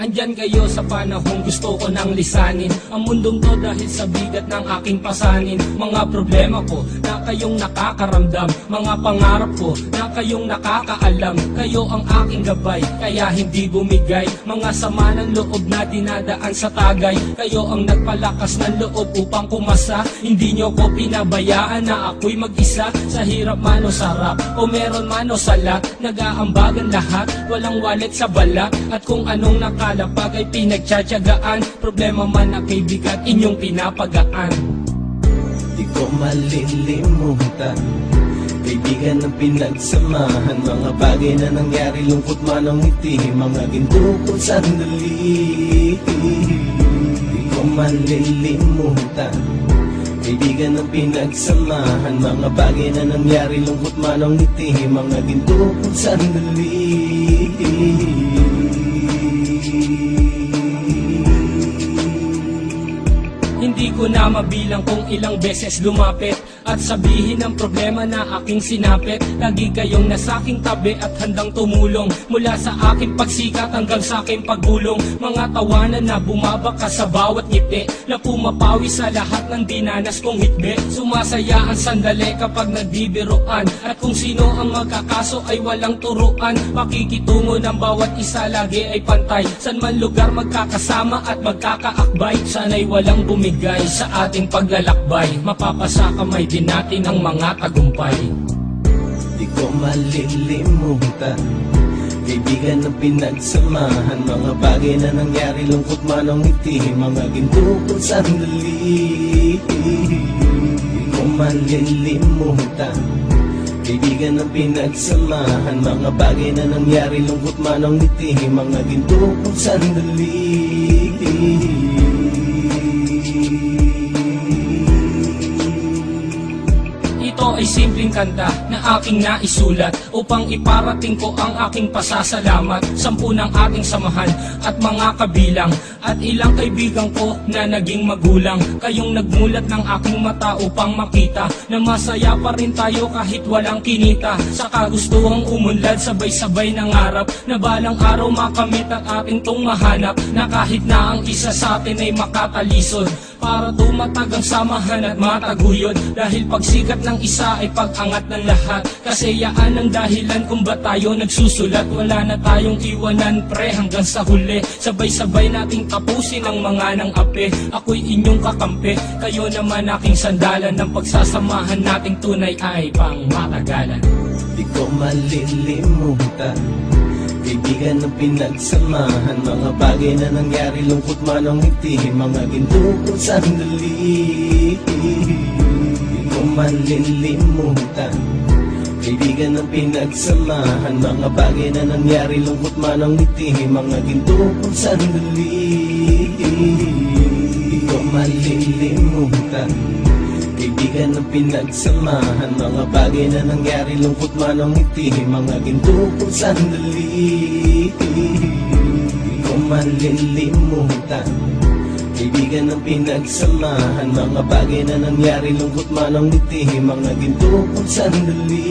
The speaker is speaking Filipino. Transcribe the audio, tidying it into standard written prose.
Andyan kayo sa panahong gusto ko nang lisanin ang mundong to dahil sa bigat ng aking pasanin. Mga problema ko na kayong nakakaramdam, mga pangarap ko na kayong nakakaalam. Kayo ang aking gabay, kaya hindi bumigay. Mga sama ng loob na dinadaan sa tagay, kayo ang nagpalakas ng loob upang kumasa. Hindi nyo ko pinabayaan na ako'y mag-isa. Sa hirap man o sarap, o meron man o salat, nag-aambagan lahat, walang walit sa balat. At kung anong nakalapag ay pinagtsatsagaan, problema man na kaibigan, inyong pinapagaan. Di ko malilimutan, kaibigan ng pinagsamahan, mga bagay na nangyari, lungkot man ang ngiti, mga ginto kong sandali. Di ko malilimutan, kaibigan ng pinagsamahan, mga bagay na nangyari, lungkot man ang ngiti, mga ginto kong sandali. Hindi ko na mabilang kung ilang beses lumapit at sabihin ang problema na aking sinapit. Lagi kayong nasa aking tabi at handang tumulong, mula sa aking pagsikat hanggang sa aking paggulong. Mga tawanan na bumabaka sa bawat ngiti, na pumapawi sa lahat ng dinanas kong hitbe. Sumasaya ang sandali kapag nagbibiruan, at kung sino ang magkakaso ay walang turuan. Pakikitungo ng bawat isa lagi ay pantay, san man lugar magkakasama at magkakaakbay. Sana'y walang bumigay sa ating paglalakbay, mapapasa kamay din natin ang mga tagumpay. Di ko malilimutan, kaibigan ng pinagsamahan, mga bagay na nangyari, lungkot man ang ngiti, mga ginto kong sandali. Di ko malilimutan, kaibigan ng pinagsamahan, mga bagay na nangyari, lungkot man ang ngiti, mga ginto kong sandali. Ito ay simpleng kanta na aking naisulat upang iparating ko ang aking pasasalamat. 10 ng ating samahan at mga kabilang, at ilang kaibigan ko na naging magulang. Kayong nagmulat ng aking mata upang makita na masaya pa rin tayo kahit walang kinita. Sa kagustuhang umunlad, sabay-sabay nangarap na balang araw makamit ang ating tong mahanap, na kahit na ang isa sa atin ay makatalisod, para tumatag ang samahan at mataguyod. Dahil pagsikat ng isa ay pag-angat ng lahat, kasi yaan ang dahilan kung ba tayo nagsusulat. Wala na tayong iwanan pre hanggang sa huli, sabay-sabay nating tapusin ang mga nang ape. Ako'y inyong kakampi, kayo naman aking sandalan, ng pagsasamahan nating tunay ay pang matagalan. Di ko malilimutan, kaibigan ng pinagsamahan, mga bagay na nangyari, lungkot man ang ngiti, mga ginto kong sandali. Di ko malilimutan, kaibigan ng pinagsamahan, mga bagay na nangyari, lungkot man ang ngiti, mga ginto kong sandali. Di ko malilimutan, kaibigan ng pinagsamahan, mga bagay na nangyari, lungkot man ang ngiti, mga ginto kong sandali. Di ko malilimutan, kaibigan ng pinagsamahan, mga bagay na nangyari, lungkot man ang ngiti, mga ginto kong sandali.